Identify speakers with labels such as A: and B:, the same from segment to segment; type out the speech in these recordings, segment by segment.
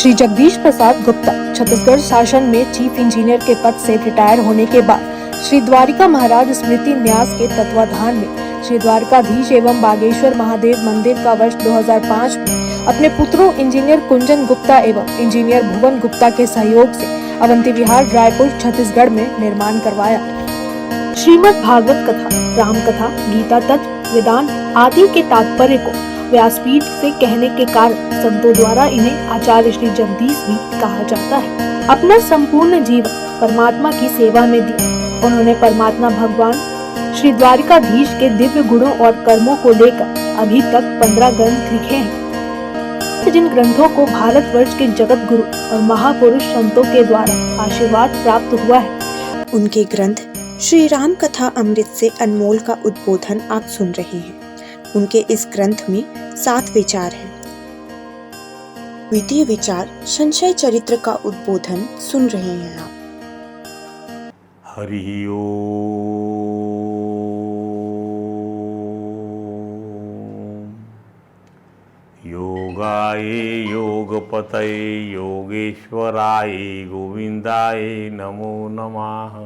A: श्री जगदीश प्रसाद गुप्ता छत्तीसगढ़ शासन में chief engineer के पद से रिटायर होने के बाद श्री द्वारिका महाराज स्मृति न्यास के तत्वाधान में श्री द्वारकाधीश एवं बागेश्वर महादेव मंदिर का वर्ष 2005 में अपने पुत्रों इंजीनियर कुंजन गुप्ता एवं इंजीनियर भुवन गुप्ता के सहयोग से अवंती विहार रायपुर छत्तीसगढ़ में निर्माण करवाया। श्रीमद् भागवत कथा, राम कथा, गीता तत्व, वेदांत आदि के तात्पर्य को व्यासपीठ से कहने के कारण संतों द्वारा इन्हें आचार्य श्री जगदीश भी कहा जाता है। अपना संपूर्ण जीवन परमात्मा की सेवा में दिया। उन्होंने परमात्मा भगवान श्री द्वारिकाधीश के दिव्य गुणों और कर्मों को लेकर अभी तक 15 ग्रंथ लिखे हैं, जिन ग्रंथों को भारतवर्ष के जगत गुरु और महापुरुष संतों के द्वारा आशीर्वाद प्राप्त हुआ है।
B: उनके ग्रंथ श्री राम कथा अमृत से अनमोल का उद्बोधन आप सुन रहे हैं। उनके इस ग्रंथ में 7 विचार हैं। द्वितीय विचार संशय चरित्र का उद्बोधन सुन रहे हैं आप।
C: हरि ओम। योगाय योगपतये योगेश्वराय गोविंदाय नमो नमः।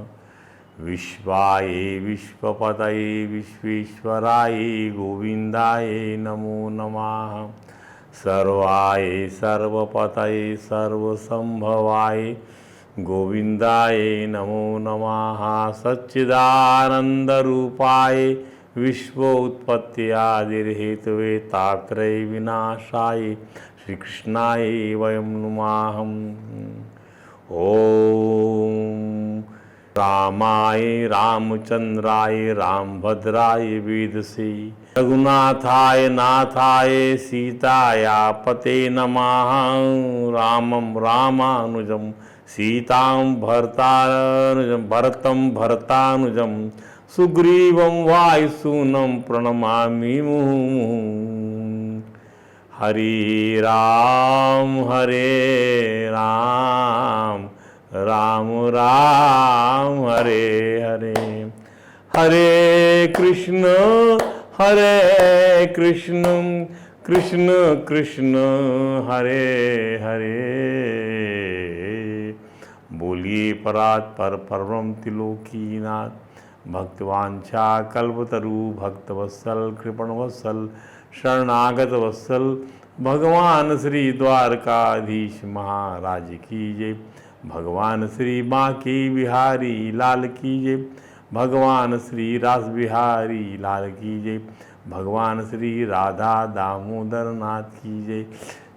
C: विश्वाय विश्वपतये विश्वेश्वराय गोविंदाय नमो नमः। सर्वाय सर्वपतये सर्वसंभवाय गोविंदाय नमो नमः। सच्चिदानंद रूपाय विश्वोत्पत्त्यादिर्हेतवे तात्रय विनाशाय श्री कृष्णाय वयं नुमः। ओम रामाय रामचंद्राय रामभद्राय वेदसे रघुनाथाय नाथाय सीताया पते नमः। रामं रामानुजं सीतां भरतं भरतानुजं सुग्रीवं वायुसूनं प्रणमामि मुहुर्मुहुः। हरे राम राम राम हरे हरे। हरे कृष्ण कृष्ण कृष्ण हरे हरे। बोलिए परात पर परम त्रिलोकीनाथ भक्तवांछा कल्पतरु भक्तवत्सल कृपणवत्सल शरणागत वत्सल भगवान श्री द्वारकाधीश महाराज की जय। भगवान श्री बांके बिहारी लाल की जय। भगवान श्री रास बिहारी लाल की जय। भगवान श्री राधा दामोदर नाथ की जय।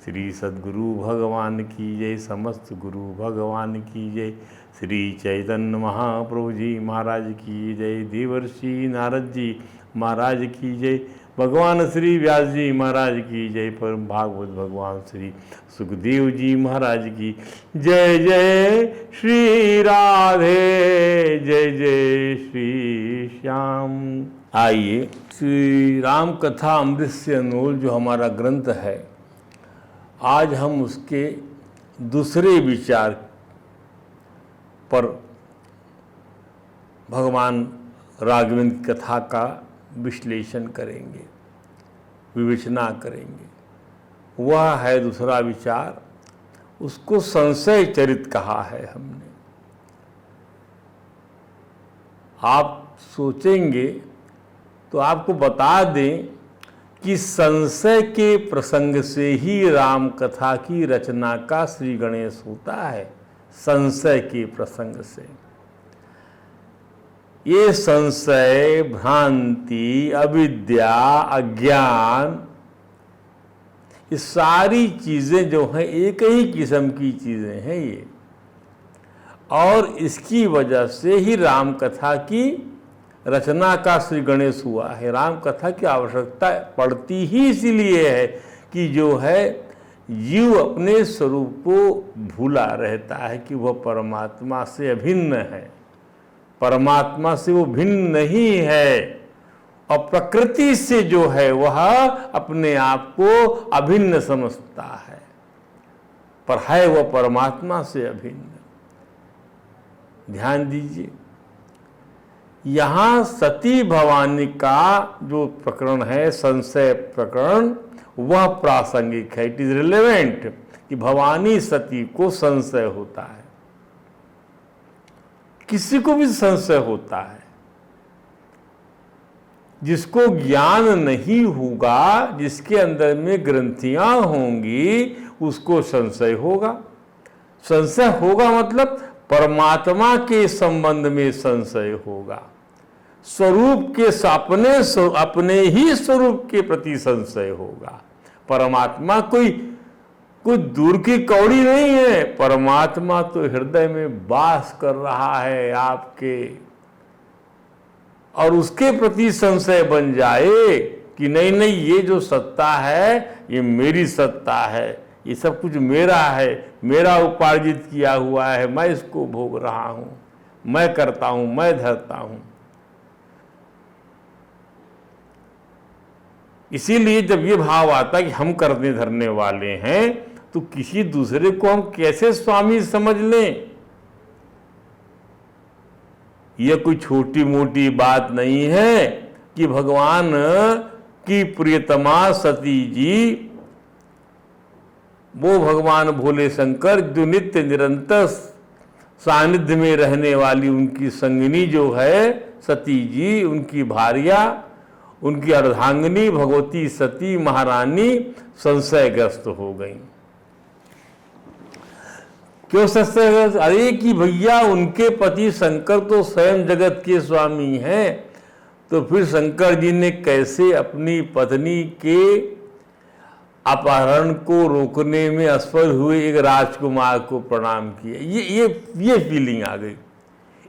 C: श्री सद्गुरु भगवान की जय। समस्त गुरु भगवान की जय। श्री चैतन्य महाप्रभु जी महाराज की जय। देवर्षि नारद जी महाराज की जय। भगवान श्री व्यास जी महाराज की जय। परम भागवत भगवान श्री सुखदेव जी महाराज की जय। जय श्री राधे जय जय श्री श्याम। आइए श्री राम कथा अमृत से अनमोल जो हमारा ग्रंथ है, आज हम उसके दूसरे विचार पर भगवान राघवेंद्र की कथा का विश्लेषण करेंगे, विवेचना करेंगे। वह है दूसरा विचार, उसको संशय चरित कहा है हमने। आप सोचेंगे तो आपको बता दें कि संशय के प्रसंग से ही राम कथा की रचना का श्री गणेश होता है। संशय के प्रसंग से ये संशय, भ्रांति, अविद्या, अज्ञान, ये सारी चीज़ें जो हैं एक ही किस्म की चीज़ें हैं ये, और इसकी वजह से ही राम कथा की रचना का श्री गणेश हुआ है। राम कथा की आवश्यकता पड़ती ही इसीलिए है कि जो है जीव अपने स्वरूप को भूला रहता है कि वह परमात्मा से अभिन्न है, परमात्मा से वो भिन्न नहीं है, और प्रकृति से जो है वह अपने आप को अभिन्न समझता है, पर है वह परमात्मा से अभिन्न। ध्यान दीजिए, यहाँ सती भवानी का जो प्रकरण है, संशय प्रकरण, वह प्रासंगिक है, इट इज रिलेवेंट, कि भवानी सती को संशय होता है, किसी को भी संशय होता है। जिसको ज्ञान नहीं होगा, जिसके अंदर में ग्रंथियां होंगी, उसको संशय होगा। संशय होगा मतलब परमात्मा के संबंध में संशय होगा, स्वरूप के अपने ही स्वरूप के प्रति संशय होगा। परमात्मा कोई दूर की कौड़ी नहीं है, परमात्मा तो हृदय में वास कर रहा है आपके, और उसके प्रति संशय बन जाए कि नहीं नहीं, ये जो सत्ता है ये मेरी सत्ता है, ये सब कुछ मेरा है, मेरा उपार्जित किया हुआ है, मैं इसको भोग रहा हूं, मैं करता हूं, मैं धरता हूं। इसीलिए जब ये भाव आता है कि हम करने धरने वाले हैं, तो किसी दूसरे को हम कैसे स्वामी समझ लें? यह कोई छोटी मोटी बात नहीं है कि भगवान की प्रियतमा सती जी, वो भगवान भोले शंकर जो नित्य निरंतर सानिध्य में रहने वाली उनकी संगिनी जो है सती जी, उनकी भार्या, उनकी अर्धांगिनी भगवती सती महारानी संशयग्रस्त हो गई। क्यों संशयग्रस्त? अरे कि भैया उनके पति शंकर तो स्वयं जगत के स्वामी हैं, तो फिर शंकर जी ने कैसे अपनी पत्नी के अपहरण को रोकने में असफल हुए एक राजकुमार को प्रणाम किया? ये फीलिंग आ गई।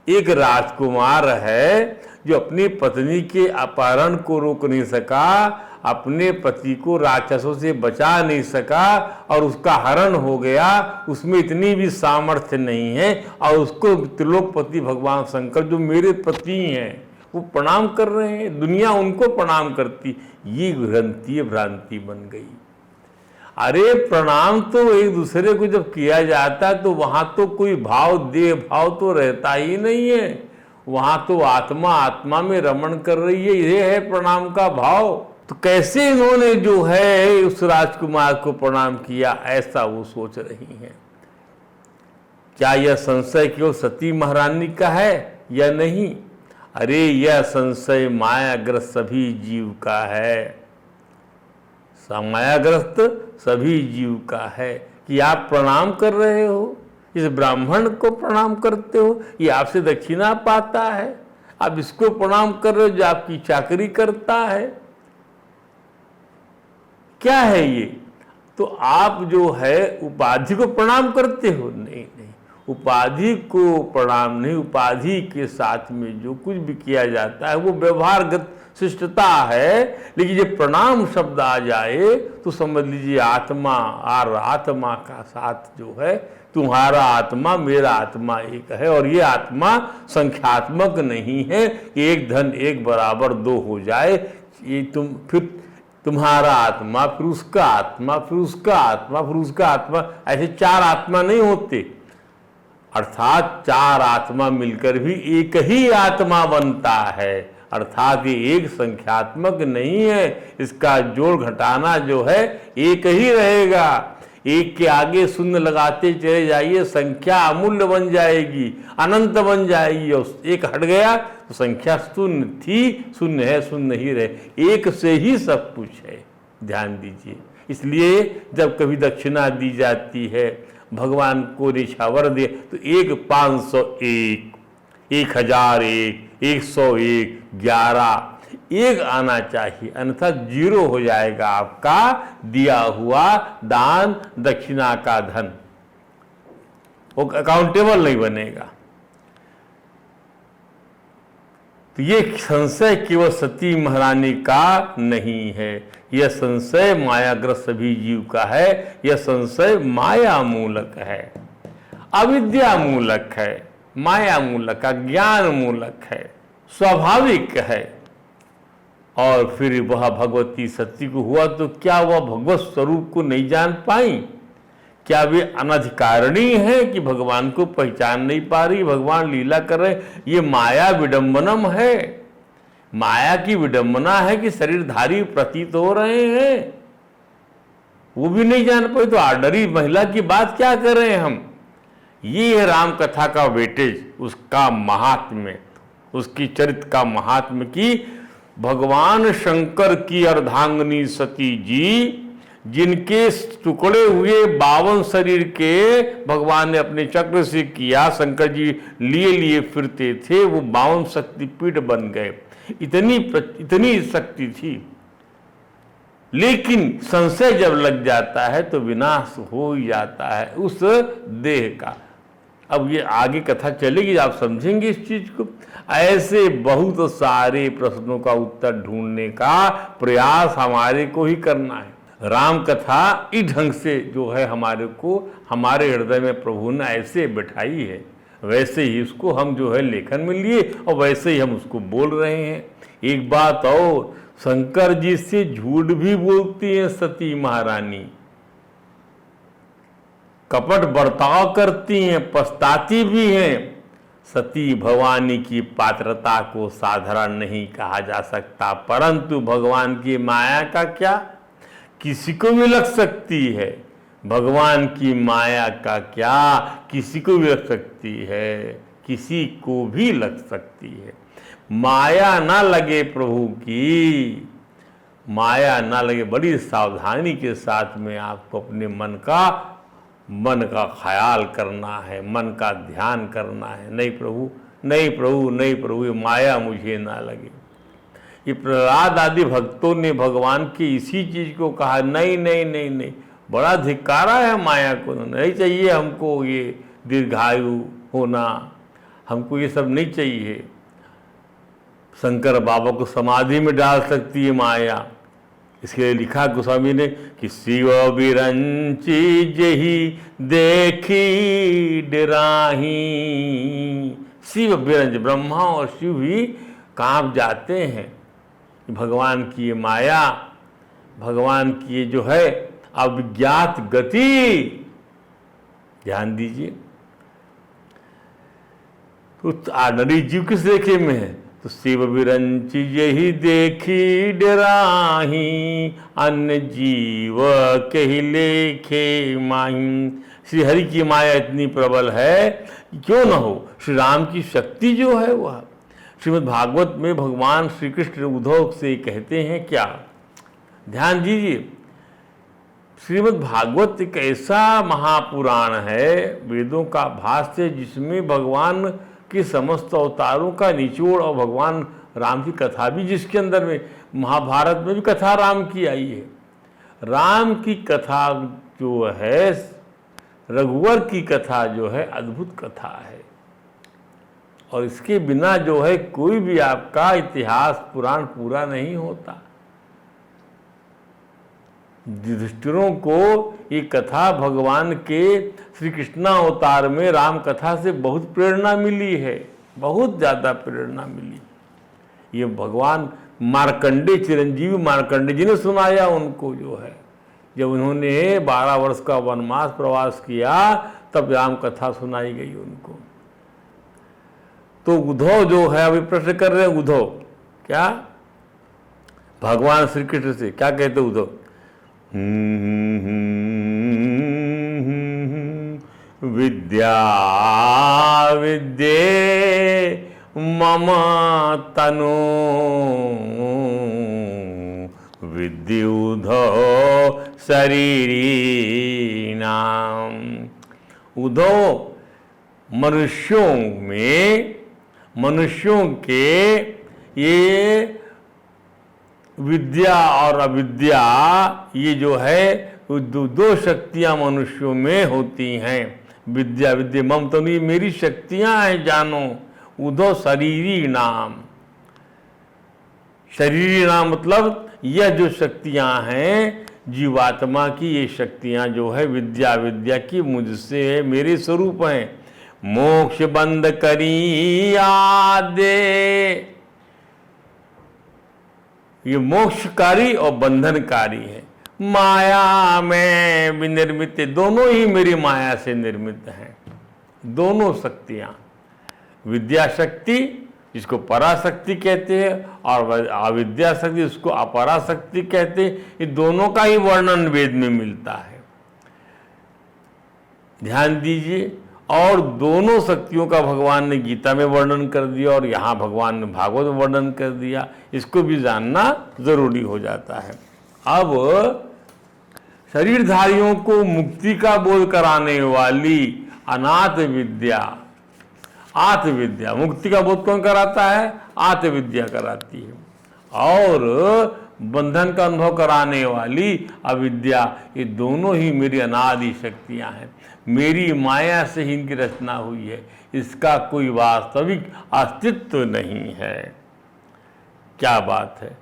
C: एक राजकुमार है जो अपनी पत्नी के अपहरण को रोक नहीं सका, अपने पति को राक्षसों से बचा नहीं सका और उसका हरण हो गया, उसमें इतनी भी सामर्थ्य नहीं है, और उसको त्रिलोकपति भगवान शंकर जो मेरे पति हैं वो प्रणाम कर रहे हैं, दुनिया उनको प्रणाम करती। ये भ्रांति बन गई। अरे प्रणाम तो एक दूसरे को जब किया जाता है तो वहां तो कोई भाव, देह भाव तो रहता ही नहीं है, वहां तो आत्मा में रमण कर रही है, ये है प्रणाम का भाव। तो कैसे इन्होंने जो है उस राजकुमार को प्रणाम किया, ऐसा वो सोच रही हैं। क्या यह संशय केवल सती महारानी का है या नहीं? अरे यह संशय मायाग्रस्त सभी जीव का है, मायाग्रस्त सभी जीव का है। कि आप प्रणाम कर रहे हो, इस ब्राह्मण को प्रणाम करते हो, ये आपसे दक्षिणा पाता है, आप इसको प्रणाम कर रहे हो जो आपकी चाकरी करता है, क्या है ये? तो आप जो है उपाधि को प्रणाम करते हो? नहीं, उपाधि को प्रणाम नहीं, उपाधि के साथ में जो कुछ भी किया जाता है वो व्यवहारगत शिष्टता है। लेकिन जब प्रणाम शब्द आ जाए तो समझ लीजिए आत्मा का साथ जो है, तुम्हारा आत्मा मेरा आत्मा एक है, और ये आत्मा संख्यात्मक नहीं है कि एक धन एक बराबर दो हो जाए। ये फिर तुम्हारा आत्मा, फिर उसका आत्मा, फिर उसका आत्मा, फिर उसका आत्मा, ऐसे चार आत्मा नहीं होते। अर्थात चार आत्मा मिलकर भी एक ही आत्मा बनता है, अर्थात ये एक संख्यात्मक नहीं है, इसका जोड़ घटाना जो है एक ही रहेगा। एक के आगे शून्य लगाते चले जाइए, संख्या अमूल्य बन जाएगी, अनंत बन जाएगी, और एक हट गया तो संख्या शून्य थी, शून्य है, शून्य ही रहे। एक से ही सब कुछ है, ध्यान दीजिए। इसलिए जब कभी दक्षिणा दी जाती है, भगवान को निछावर दे, तो 501, 1001, 101, 11 एक आना चाहिए, अन्यथा 0 हो जाएगा आपका दिया हुआ दान दक्षिणा का धन, वो अकाउंटेबल नहीं बनेगा। तो ये संशय केवल सती महारानी का नहीं है, यह संशय मायाग्रस्त सभी जीव का है। यह संशय माया मूलक है, अविद्या मूलक है, माया मूलक है, ज्ञान मूलक है, स्वाभाविक है। और फिर वह भगवती सती को हुआ तो क्या वह भगवत स्वरूप को नहीं जान पाई? क्या वे अनधिकारिणी है कि भगवान को पहचान नहीं पा रही, भगवान लीला कर रहे? ये माया विडंबनम है, माया की विडंबना है कि शरीरधारी प्रतीत हो रहे हैं, वो भी नहीं जान पाए तो ऑर्डनरी महिला की बात क्या कर रहे हैं हम। ये है राम कथा का वेटेज, उसका महात्म्य, उसकी चरित्र का महात्म्य की भगवान शंकर की अर्धांगिनी सती जी, जिनके टुकड़े हुए 52 शरीर के भगवान ने अपने चक्र से किया, शंकर जी लिए लिए फिरते थे, वो 52 शक्तिपीठ बन गए। इतनी शक्ति थी, लेकिन संशय जब लग जाता है तो विनाश हो ही जाता है उस देह का। अब ये आगे कथा चलेगी, आप समझेंगे इस चीज को। ऐसे बहुत सारे प्रश्नों का उत्तर ढूंढने का प्रयास हमारे को ही करना है। राम कथा इस ढंग से जो है हमारे को, हमारे हृदय में प्रभु ने ऐसे बिठाई है, वैसे ही उसको हम जो है लेखन में लिए और वैसे ही हम उसको बोल रहे हैं। एक बात और, शंकर जी से झूठ भी बोलती है सती महारानी, कपट बर्ताव करती हैं, पछताती भी हैं। सती भवानी की पात्रता को साधारण नहीं कहा जा सकता, परंतु भगवान की माया का क्या, किसी को भी लग सकती है। भगवान की माया का क्या, किसी को भी लग सकती है, किसी को भी लग सकती है। माया ना लगे प्रभु की, माया ना लगे, बड़ी सावधानी के साथ में आपको अपने मन का ख्याल करना है, मन का ध्यान करना है। नहीं प्रभु, नहीं प्रभु, नहीं प्रभु, ये माया मुझे ना लगे। ये प्रहलाद आदि भक्तों ने भगवान की इसी चीज को कहा, नहीं नहीं नहीं नहीं, बड़ा धिक्कारा है माया को, नहीं चाहिए हमको ये दीर्घायु होना, हमको ये सब नहीं चाहिए। शंकर बाबा को समाधि में डाल सकती है माया। इसके लिए लिखा गोस्वामी ने कि शिव बिरंची जही देखी डराही। शिव बिरंज, ब्रह्मा और शिव भी कांप जाते हैं। भगवान की ये माया, भगवान की ये जो है अज्ञात गति, ध्यान दीजिए। तो ऑर्डिनरी जीव किस रेखे में है, तो शिव बिरंच यही देखी डराही, अन्य जीव कही लेखे माही। श्री हरि की माया इतनी प्रबल है, क्यों न हो। श्री राम की शक्ति जो है वह, श्रीमद् भागवत में भगवान श्री कृष्ण उद्धव से कहते हैं क्या, ध्यान दीजिए। श्रीमद् भागवत एक ऐसा महापुराण है, वेदों का भाष्य, जिसमें भगवान के समस्त अवतारों का निचोड़ और भगवान राम की कथा भी जिसके अंदर में, महाभारत में भी कथा राम की आई है। राम की कथा जो है, रघुवर की कथा जो है, अद्भुत कथा है। और इसके बिना जो है कोई भी आपका इतिहास पुराण पूरा नहीं होता। युधिष्ठिरों को ये कथा भगवान के श्री कृष्णा अवतार में राम कथा से बहुत प्रेरणा मिली है, बहुत ज़्यादा प्रेरणा मिली। ये भगवान मार्कंडे, चिरंजीवी मार्कंडे जी ने सुनाया उनको, जो है जब उन्होंने 12 वर्ष का वनवास प्रवास किया तब राम कथा सुनाई गई उनको। तो उद्धव जो है अभी प्रश्न कर रहे हैं, उद्धव क्या भगवान श्री कृष्ण से क्या कहते उद्धव, विद्या विद्ये मम तनु विद्युधो शरीरी नाम। उद्धव मनुष्यों के ये विद्या और अविद्या, ये जो है दो शक्तियां मनुष्यों में होती हैं। विद्या विद्या मम तनु, ये मेरी शक्तियां हैं जानो। उद्धव शरीरी नाम, शरीरी नाम मतलब यह जो शक्तियां हैं जीवात्मा की, ये शक्तियां जो है विद्या की मुझसे है, मेरे स्वरूप हैं। मोक्ष बंद करी आदे, ये मोक्षकारी और बंधनकारी है। माया में विनिर्मित, दोनों ही मेरी माया से निर्मित हैं। दोनों शक्तियां, विद्या शक्ति इसको पराशक्ति कहते हैं, और अविद्या शक्ति इसको अपराशक्ति कहते हैं। ये दोनों का ही वर्णन वेद में मिलता है, ध्यान दीजिए। और दोनों शक्तियों का भगवान ने गीता में वर्णन कर दिया और यहाँ भगवान ने भागवत में वर्णन कर दिया, इसको भी जानना जरूरी हो जाता है। अब शरीरधारियों को मुक्ति का बोध कराने वाली अनाथ विद्या, आत्मविद्या, मुक्ति का बोध कौन कराता है? आत्मविद्या कराती है। और बंधन का अनुभव कराने वाली अविद्या, ये दोनों ही मेरी अनादि शक्तियां हैं। मेरी माया से ही इनकी रचना हुई है, इसका कोई वास्तविक अस्तित्व नहीं है। क्या बात है,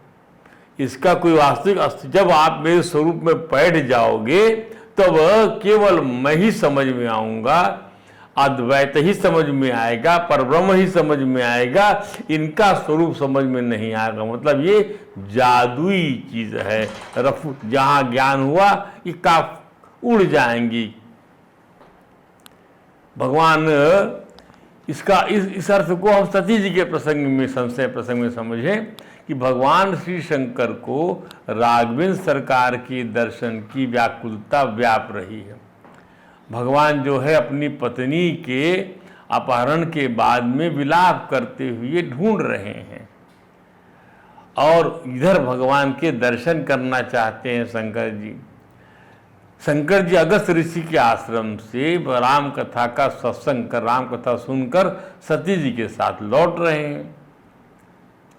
C: इसका कोई वास्तविक अस्तित्व। जब आप मेरे स्वरूप में बैठ जाओगे तब केवल मैं ही समझ में आऊंगा, अद्वैत ही समझ में आएगा, परब्रह्म ही समझ में आएगा, इनका स्वरूप समझ में नहीं आएगा। मतलब ये जादुई चीज है, रफू जहां ज्ञान हुआ ये का उड़ जाएंगी। भगवान इसका इस अर्थ को हम सती जी के प्रसंग में, संशय प्रसंग में समझें कि भगवान श्री शंकर को राघवेंद्र सरकार के दर्शन की व्याकुलता व्याप रही है। भगवान जो है अपनी पत्नी के अपहरण के बाद में विलाप करते हुए ढूंढ रहे हैं, और इधर भगवान के दर्शन करना चाहते हैं शंकर जी। शंकर जी अगस्त ऋषि के आश्रम से राम कथा का सत्संग कर, राम कथा सुनकर सती जी के साथ लौट रहे हैं।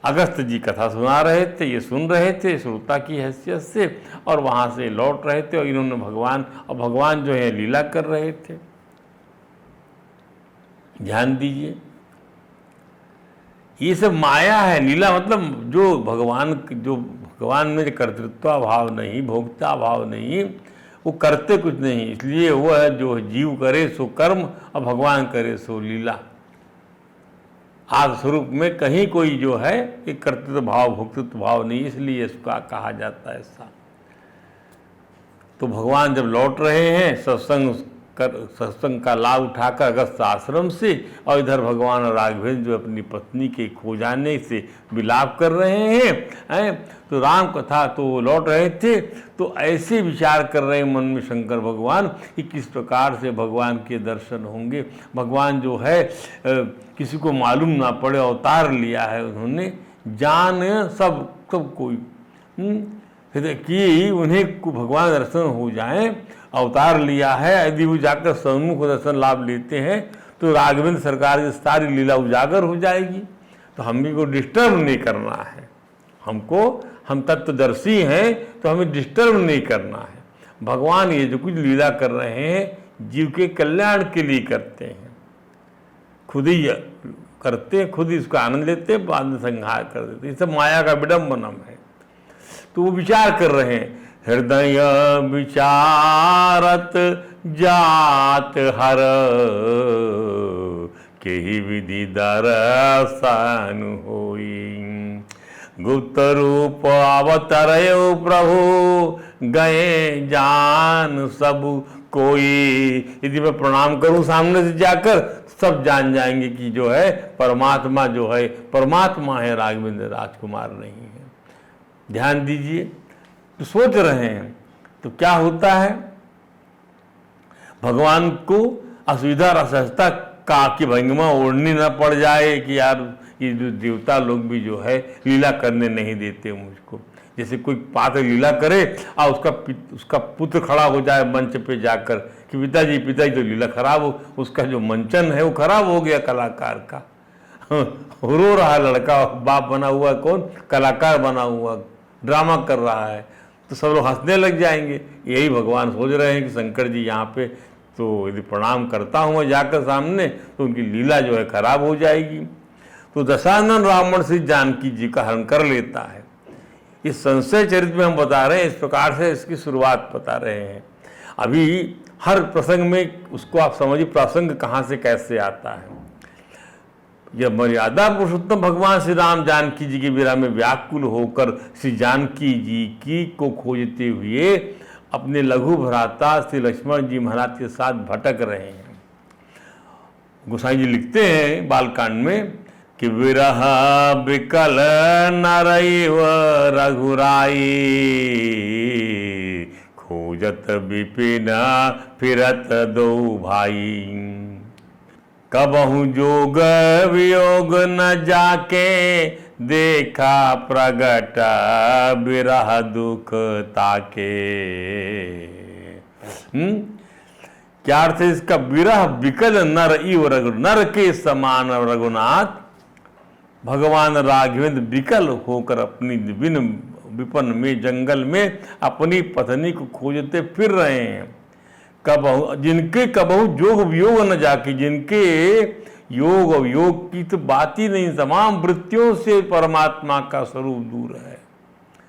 C: अगस्त जी कथा सुना रहे थे, ये सुन रहे थे श्रोता की हैसियत से, और वहाँ से लौट रहे थे, और इन्होंने भगवान जो है लीला कर रहे थे। ध्यान दीजिए, ये सब माया है। लीला मतलब जो भगवान में कर्तृत्व भाव नहीं, भोक्ता भाव नहीं, वो करते कुछ नहीं, इसलिए वो है जो जीव करे सो कर्म और भगवान करे सो लीला। आदि स्वरूप में कहीं कोई जो है एक कर्तृत्व भाव भोक्तृत्व भाव नहीं, इसलिए इसका कहा जाता है ऐसा। तो भगवान जब लौट रहे हैं सत्संग का लाभ उठाकर अगस्त आश्रम से, और इधर भगवान और राघवेंद्र जो अपनी पत्नी के खो जाने से विलाप कर रहे हैं, तो राम कथा तो वो लौट रहे थे, तो ऐसे विचार कर रहे हैं मन में शंकर भगवान कि किस प्रकार से भगवान के दर्शन होंगे। भगवान जो है किसी को मालूम ना पड़े अवतार लिया है उन्होंने, जान सब कोई कि उन्हें भगवान दर्शन हो जाए, अवतार लिया है। यदि वो जाकर सम्मुख दर्शन लाभ लेते हैं तो राघवेंद्र सरकार की सारी लीला उजागर हो जाएगी। तो हमें को डिस्टर्ब नहीं करना है, हम तत्वदर्शी हैं तो हमें डिस्टर्ब नहीं करना है। भगवान ये जो कुछ लीला कर रहे हैं जीव के कल्याण के लिए करते हैं, खुद ही करते हैं, खुद ही इसका आनंद लेते हैं, बाद में संहार कर देते हैं। ये सब माया का विडम्बनम है। तो वो विचार कर रहे हैं, हृदय विचारत जात हर केहि विधि दर्शन होई, गुप्त रूप अवतरयो प्रभु गए जान सब कोई। यदि मैं प्रणाम करूं सामने से जाकर, सब जान जाएंगे कि जो है परमात्मा जो है परमात्मा है, राघवेंद्र राजकुमार नहीं है। ध्यान दीजिए, तो सोच रहे हैं तो क्या होता है, भगवान को असुविधा और असहजता का की भंगिमा ओढ़नी न पड़ जाए कि यार ये जो देवता लोग भी जो है लीला करने नहीं देते मुझको। जैसे कोई पात्र लीला करे और उसका पुत्र खड़ा हो जाए मंच पे जाकर कि पिताजी तो लीला खराब हो, उसका जो मंचन है वो खराब हो गया कलाकार का। रो रहा लड़का, बाप बना हुआ कौन, कलाकार बना हुआ ड्रामा कर रहा है, तो सब लोग हंसने लग जाएंगे। यही भगवान सोच रहे हैं कि शंकर जी यहाँ पे तो यदि प्रणाम करता हूँ मैं जाकर सामने तो उनकी लीला जो है खराब हो जाएगी। तो दशानन रावण से जानकी जी का हरण कर लेता है। इस संशय चरित्र में हम बता रहे हैं, इस प्रकार से इसकी शुरुआत बता रहे हैं। अभी हर प्रसंग में उसको आप समझिए प्रसंग कहाँ से कैसे आता है। जब मर्यादा पुरुषोत्तम भगवान श्री राम जानकी जी की विरह में व्याकुल होकर श्री जानकी जी की को खोजते हुए अपने लघु भ्राता श्री लक्ष्मण जी महाराज के साथ भटक रहे हैं। गोसाई जी लिखते हैं बालकांड में कि विरह बिकल नरैव रघुराई, खोजत विपिन फिरत दो भाई। कबहु जोग वियोग न जाके, देखा प्रगट विरह दुख ताके। क्या अर्थ है इसका? विरह विकल नर इव रघु, नर के समान रघुनाथ भगवान राघवेंद्र विकल होकर अपनी विपन में जंगल में अपनी पत्नी को खोजते फिर रहे हैं। कबहु जिनके कबहु जोग वियोग न जाके, जिनके योग और योग की तो बात ही नहीं, तमाम वृत्तियों से परमात्मा का स्वरूप दूर है।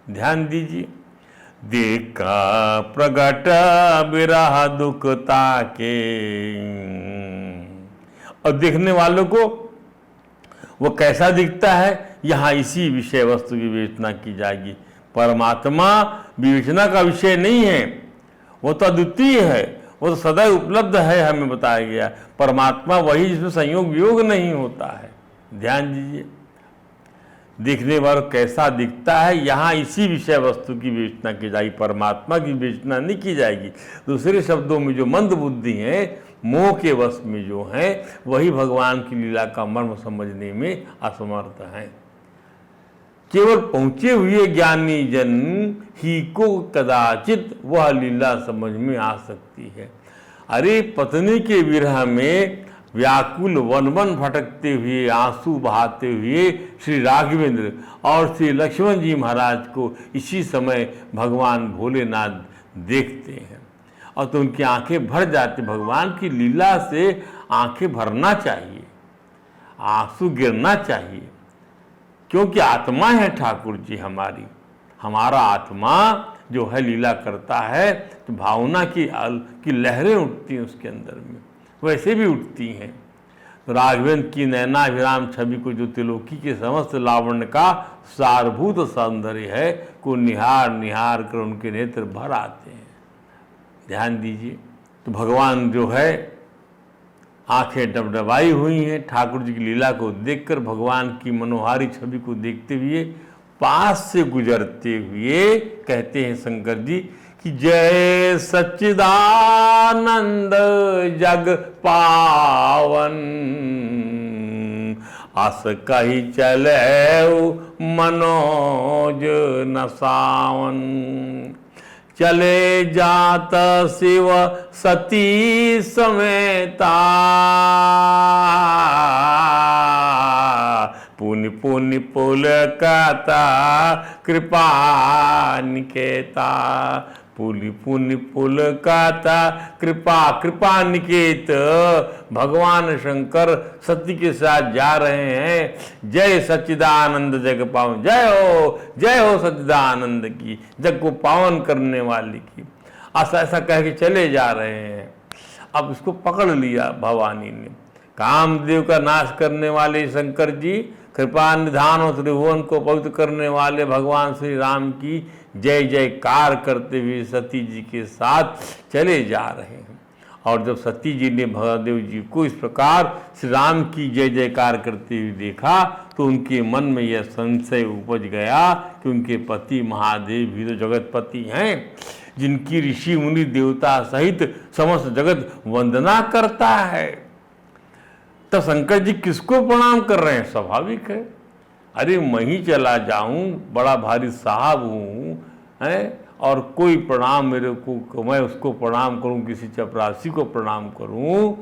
C: ध्यान दीजिए, देखा प्रगट विरह दुख ताके, और देखने वालों को वो कैसा दिखता है, यहाँ इसी विषय वस्तु की विवेचना की जाएगी। परमात्मा विवेचना का विषय नहीं है, वो तो अद्वितीय है, वो तो सदैव उपलब्ध है, हमें बताया गया। परमात्मा वही जिसमें संयोग वियोग नहीं होता है। ध्यान दीजिए, देखने वाला कैसा दिखता है, यहाँ इसी विषय वस्तु की विवेचना की जाएगी, परमात्मा की विवेचना नहीं की जाएगी। दूसरे शब्दों में जो मंद बुद्धि है, मोह के वश में जो है, वही भगवान की लीला का मर्म समझने में असमर्थ हैं। केवल पहुंचे हुए ज्ञानी जन ही को कदाचित वह लीला समझ में आ सकती है। अरे पत्नी के विरह में व्याकुल वन वन भटकते हुए, आंसू बहाते हुए श्री राघवेंद्र और श्री लक्ष्मण जी महाराज को इसी समय भगवान भोलेनाथ देखते हैं, और तो उनकी आंखें भर जाती। भगवान की लीला से आंखें भरना चाहिए, आंसू गिरना चाहिए, क्योंकि आत्मा है ठाकुर जी हमारी। हमारा आत्मा जो है लीला करता है तो भावना की लहरें उठती हैं उसके अंदर में, वैसे भी उठती हैं। तो राघवेंद्र की नैनाभिराम छवि को, जो त्रिलोकी के समस्त लावण्य का सारभूत सौंदर्य है, को निहार निहार कर उनके नेत्र भर आते हैं। ध्यान दीजिए, तो भगवान जो है आंखें डबडबाई हुई हैं ठाकुर जी की लीला को देखकर। भगवान की मनोहारी छवि को देखते हुए पास से गुजरते हुए कहते हैं शंकर जी कि जय सच्चिदानंद जग पावन, अस कही चले मनोज नसावन। चले जात शिव सती समेता, पुनि पुनि पुलकता कृपा निकेता। पुनि पुनि पुलकता कृपा निकेत। भगवान शंकर सती के साथ जा रहे हैं। जय सच्चिदानंद जग पावन, जय हो सच्चिदानंद की, जग को पावन करने वाले की। ऐसा कह के चले जा रहे हैं। अब इसको पकड़ लिया भवानी ने। कामदेव का नाश करने वाले शंकर जी, कृपा निधान और त्रिभुवन को पवित्र करने वाले भगवान श्री राम की जय जयकार करते हुए सती जी के साथ चले जा रहे हैं। और जब सती जी ने महादेव जी को इस प्रकार श्री राम की जय जयकार करते हुए देखा तो उनके मन में यह संशय उपज गया कि उनके पति महादेव भी तो जगतपति हैं, जिनकी ऋषि मुनि देवता सहित समस्त जगत वंदना करता है। तब शंकर जी किसको प्रणाम कर रहे हैं? स्वाभाविक है, अरे मैं ही चला जाऊं, बड़ा भारी साहब हूँ है, और कोई प्रणाम मेरे को, मैं उसको प्रणाम करूं, किसी चपरासी को प्रणाम करूं,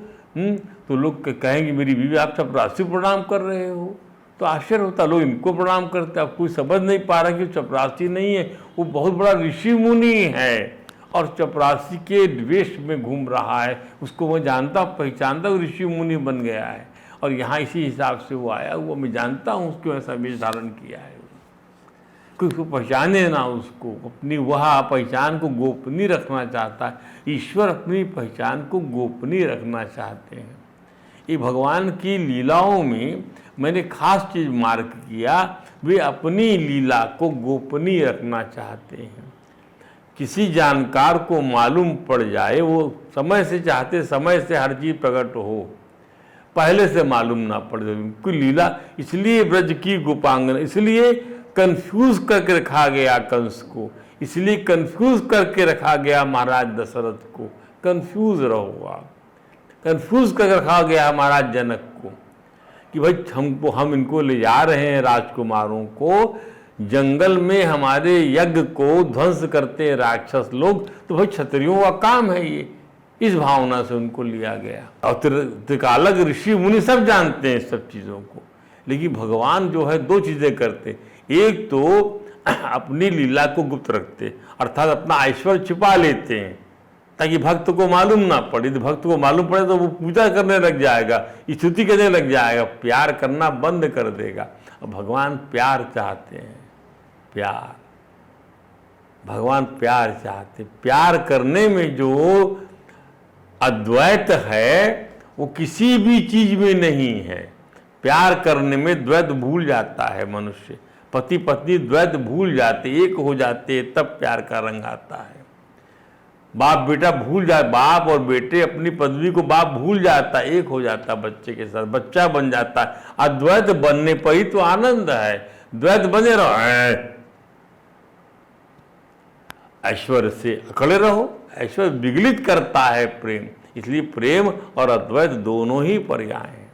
C: तो लोग कहेंगे मेरी बीवी आप चपरासी को प्रणाम कर रहे हो। तो आश्चर्य होता, लोग इनको प्रणाम करते। अब कोई समझ नहीं पा रहा कि चपरासी नहीं है, वो बहुत बड़ा ऋषि मुनि है और चपरासी के द्वेष में घूम रहा है। उसको मैं जानता पहचानता हूँ, ऋषि मुनि बन गया है और यहाँ इसी हिसाब से वो आया हुआ, मैं जानता हूँ उसको ऐसा वेश धारण किया है। कोई उसको पहचाने ना, उसको अपनी वह पहचान को गोपनीय रखना चाहता है। ईश्वर अपनी पहचान को गोपनीय रखना चाहते हैं। ये भगवान की लीलाओं में मैंने खास चीज़ मार्क किया, वे अपनी लीला को गोपनीय रखना चाहते हैं। किसी जानकार को मालूम पड़ जाए, वो समय से चाहते समय से हर चीज़ प्रकट हो, पहले से मालूम ना पड़े। उनकी लीला इसलिए ब्रज की गोपांगना, इसलिए कंफ्यूज करके रखा गया कंस को, इसलिए कंफ्यूज करके रखा गया महाराज दशरथ को, कंफ्यूज रहो आप, कंफ्यूज करके रखा गया महाराज जनक को कि भाई हम इनको ले जा रहे हैं राजकुमारों को, जंगल में हमारे यज्ञ को ध्वंस करते हैं राक्षस लोग, तो भाई क्षत्रियों का काम है ये। इस भावना से उनको लिया गया। और त्रिकालज्ञ ऋषि मुनि सब जानते हैं इस सब चीज़ों को, लेकिन भगवान जो है दो चीज़ें करते, एक तो अपनी लीला को गुप्त रखते, अर्थात अपना ऐश्वर्य छिपा लेते हैं ताकि भक्त को मालूम ना पड़े। तो भक्त को मालूम पड़े तो वो पूजा करने लग जाएगा, स्तुति करने लग जाएगा, प्यार करना बंद कर देगा। और भगवान प्यार चाहते हैं, प्यार, भगवान प्यार चाहते। प्यार करने में जो अद्वैत है वो किसी भी चीज में नहीं है। प्यार करने में द्वैत भूल जाता है मनुष्य, पति पत्नी द्वैत भूल जाते, एक हो जाते, तब प्यार का रंग आता है। बाप बेटा भूल जाए, बाप और बेटे अपनी पदवी को बाप भूल जाता, एक हो जाता बच्चे के साथ, बच्चा बन जाता है। अद्वैत बनने पर ही तो आनंद है, द्वैत बने रहो, ऐश्वर्य से अकड़े रहो, ऐश्वर्य विगलित करता है प्रेम। इसलिए प्रेम और अद्वैत दोनों ही पर्याय हैं।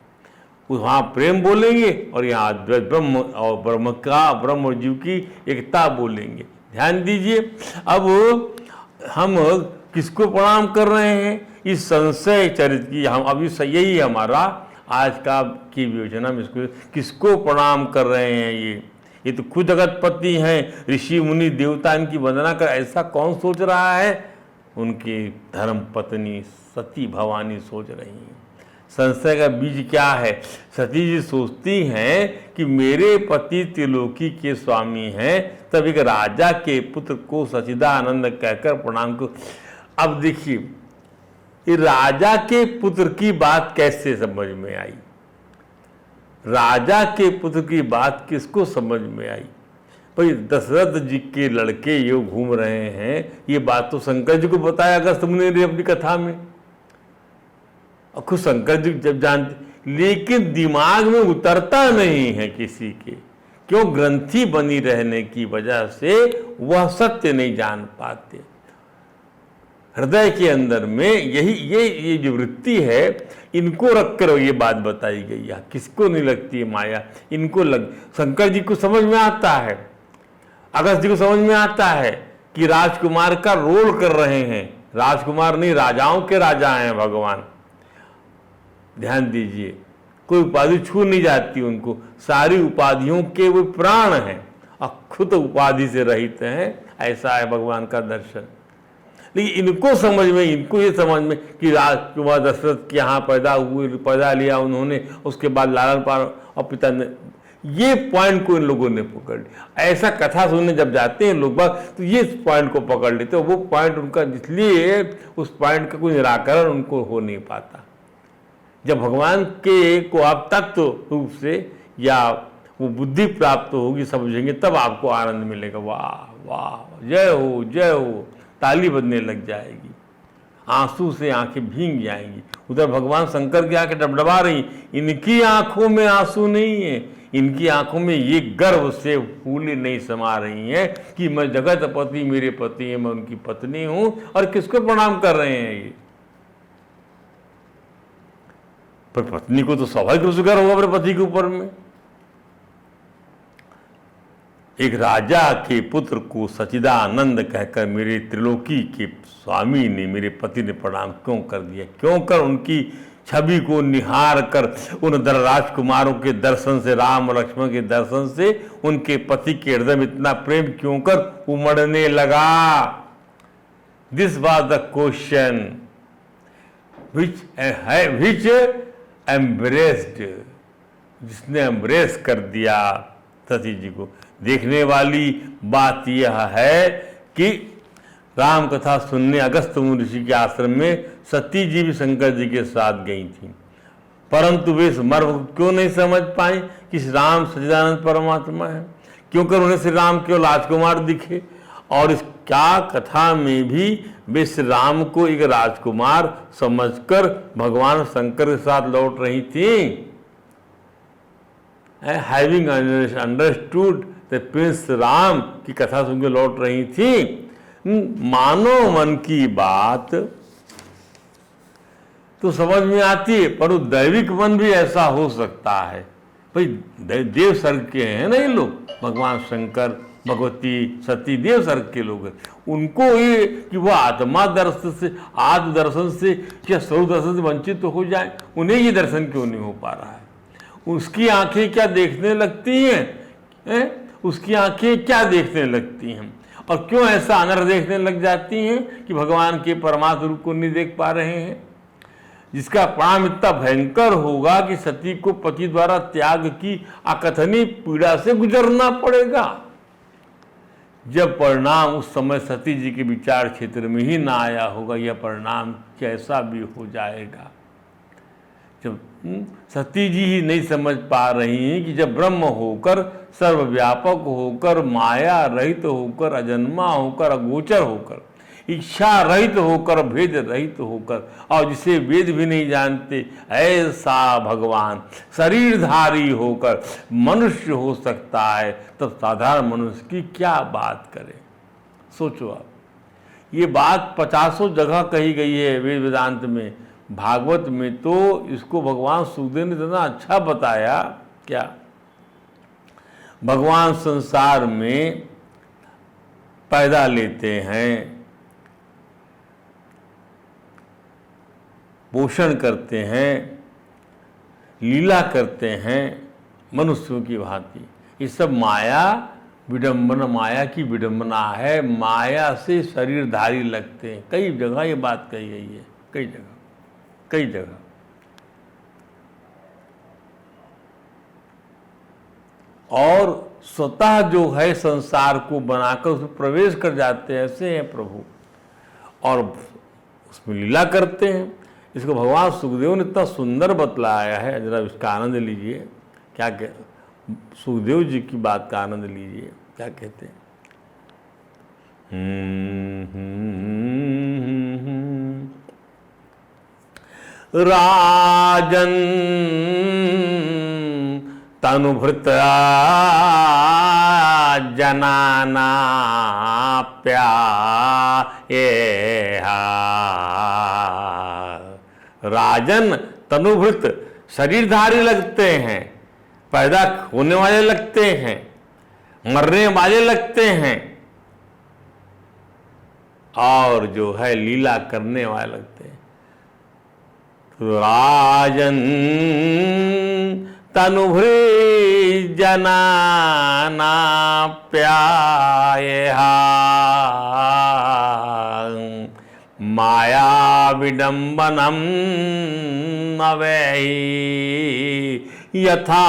C: वहाँ प्रेम बोलेंगे और यहाँ अद्वैत, ब्रह्म और ब्रह्म और जीव की एकता बोलेंगे। ध्यान दीजिए, अब हम किसको प्रणाम कर रहे हैं? इस संशय चरित्र की हम अभी यही हमारा आज का की योजना में इसको किसको प्रणाम कर रहे हैं? ये तो खुद जगतपति हैं, ऋषि मुनि देवता इनकी वंदना कर, ऐसा कौन सोच रहा है? उनकी धर्म पत्नी सती भवानी सोच रही हैं। संशय का बीज क्या है? सती जी सोचती हैं कि मेरे पति त्रिलोकी के स्वामी हैं, तब एक राजा के पुत्र को सचिदानंद कहकर प्रणाम को। अब देखिए, ये राजा के पुत्र की बात कैसे समझ में आई? राजा के पुत्र की बात किसको समझ में आई? भाई दशरथ जी के लड़के ये घूम रहे हैं, ये बात तो शंकर जी को बताया अगस्त्य मुनि ने अपनी कथा में, और खुद शंकर जी जब जानते, लेकिन दिमाग में उतरता नहीं है किसी के। क्यों? ग्रंथि बनी रहने की वजह से वह सत्य नहीं जान पाते। हृदय के अंदर में यही ये जो वृत्ति है, इनको रखकर ये बात बताई गई है। किसको नहीं लगती है माया? इनको लग। शंकर जी को समझ में आता है, अगस्त्य जी को समझ में आता है कि राजकुमार का रोल कर रहे हैं। राजकुमार नहीं, राजाओं के राजा हैं भगवान। ध्यान दीजिए, कोई उपाधि छू नहीं जाती उनको, सारी उपाधियों के वो प्राण हैं और खुद उपाधि से रहित हैं। ऐसा है भगवान का दर्शन। लेकिन इनको समझ में, इनको ये समझ में कि राजकुमार दशरथ के यहाँ पैदा लिया उन्होंने, उसके बाद लालन पालन और पिता ने, ये पॉइंट को इन लोगों ने पकड़ लिया। ऐसा कथा सुनने जब जाते हैं लोग बाग, तो ये पॉइंट को पकड़ लेते हैं। वो पॉइंट उनका, इसलिए उस पॉइंट का कोई निराकरण उनको हो नहीं पाता। जब भगवान के को आप तत्व रूप से या वो बुद्धि प्राप्त होगी, समझेंगे, तब आपको आनंद मिलेगा। वाह वाह, जय हो जय हो, ताली बजने लग जाएगी, आंसू से आंखें भींग जाएंगी। उधर भगवान शंकर की आंखें डबडबा रही, इनकी आंखों में आंसू नहीं है, इनकी आंखों में ये गर्व से फूलें नहीं समा रही हैं कि मैं जगतपति, मेरे पति हैं, मैं उनकी पत्नी हूं। और किसको प्रणाम कर रहे हैं ये? पर पत्नी को तो स्वाभाविक रूप से गर्व होगा अपने पति के ऊपर में। एक राजा के पुत्र को सचिदानंद कहकर मेरे त्रिलोकी के स्वामी ने, मेरे पति ने प्रणाम क्यों कर दिया? क्यों कर उनकी छवि को निहार कर, उन राजकुमारों के दर्शन से, राम और लक्ष्मण के दर्शन से उनके पति के हृदय में इतना प्रेम क्यों कर उमड़ने लगा? This was the question which embraced, जिसने एम्ब्रेस कर दिया सती जी को। देखने वाली बात यह है कि राम कथा सुनने अगस्त्य मुनि ऋषि के आश्रम में सती जी भी शंकर जी के साथ गई थी, परंतु वे इस मर्म क्यों नहीं समझ पाए कि श्री राम सच्चिदानंद परमात्मा है। क्योंकि उन्हें श्री राम केवल राजकुमार दिखे और इस क्या कथा में भी वे श्री राम को एक राजकुमार समझकर भगवान शंकर के साथ लौट रही थी? Having understood the Prince Ram की कथा सुनकर लौट रही थी। मानो मन की बात तो समझ में आती है, पर दैविक मन भी ऐसा हो सकता है। भाई देव सर्ग के हैं ना ये लोग, भगवान शंकर, भगवती सती देव सर्ग के लोग हैं। उनको ये कि वह आत्मा दर्शन से, आत्म दर्शन से क्या स्वरूप दर्शन से वंचित तो हो जाए, उन्हें ये दर्शन क्यों नहीं हो पा रहा है? उसकी आंखें क्या देखने लगती हैं? उसकी आंखें क्या देखने लगती हैं? और क्यों ऐसा अनर्थ देखने लग जाती हैं कि भगवान के परमात्म रूप को नहीं देख पा रहे हैं? जिसका परिणाम इतना भयंकर होगा कि सती को पति द्वारा त्याग की अकथनीय पीड़ा से गुजरना पड़ेगा। जब परिणाम उस समय सती जी के विचार क्षेत्र में ही ना आया होगा, यह परिणाम कैसा भी हो जाएगा। जब सती जी ही नहीं समझ पा रही हैं कि जब ब्रह्म होकर, सर्वव्यापक होकर, माया रहित होकर, अजन्मा होकर, अगोचर होकर, इच्छा रहित होकर, भेद रहित होकर, और जिसे वेद भी नहीं जानते, ऐसा भगवान शरीरधारी होकर मनुष्य हो सकता है, तब साधारण मनुष्य की क्या बात करें? सोचो आप, ये बात 50 जगह कही गई है वेद वेदांत में। भागवत में तो इसको भगवान सुखदेव ने इतना अच्छा बताया। क्या भगवान संसार में पैदा लेते हैं, पोषण करते हैं, लीला करते हैं मनुष्यों की भांति। ये सब माया विडंबना, माया की विडंबना है। माया से शरीरधारी लगते हैं। कई जगह ये बात कही गई है, कई जगह। और स्वतः जो है संसार को बनाकर उसमें प्रवेश कर जाते हैं, ऐसे हैं प्रभु, और उसमें लीला करते हैं। इसको भगवान सुखदेव ने इतना सुंदर बतलाया है, जरा इसका आनंद लीजिए। क्या सुखदेव जी की बात का आनंद लीजिए, क्या कहते हैं? राजन तनुभृता जनाना प्यायेहा। राजन तनुभृत शरीरधारी लगते हैं, पैदा होने वाले लगते हैं, मरने वाले लगते हैं, और जो है लीला करने वाले लगते हैं। राजन तनुभृत जनाना प्यायेहा। माया विडंबनम नवैहि यथा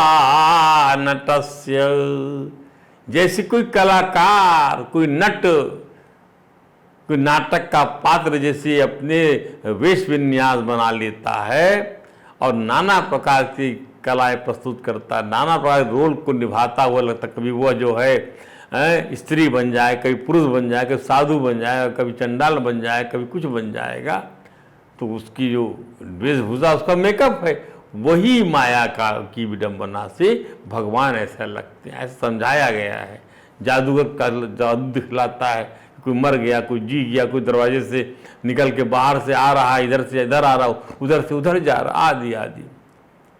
C: नटस्य। जैसे कोई कलाकार, कोई नट, कोई नाटक का पात्र जैसे अपने वेश विन्यास बना लेता है और नाना प्रकार की कलाएं प्रस्तुत करता है, नाना प्रकार के रोल को निभाता हुआ लगता। कभी वह जो है स्त्री बन जाए, कभी पुरुष बन जाए, कभी साधु बन जाए, कभी चंडाल बन जाए, कभी कुछ बन जाएगा। तो उसकी जो वेशभूषा, उसका मेकअप है, वही माया की विडंबना से भगवान ऐसा लगते हैं। ऐसा समझाया गया है। जादूगर का जादू दिखलाता है, कोई मर गया, कोई जी गया, कोई दरवाजे से निकल के बाहर से आ रहा है, इधर से इधर आ रहा हो, उधर से उधर जा रहा, आदि आदि।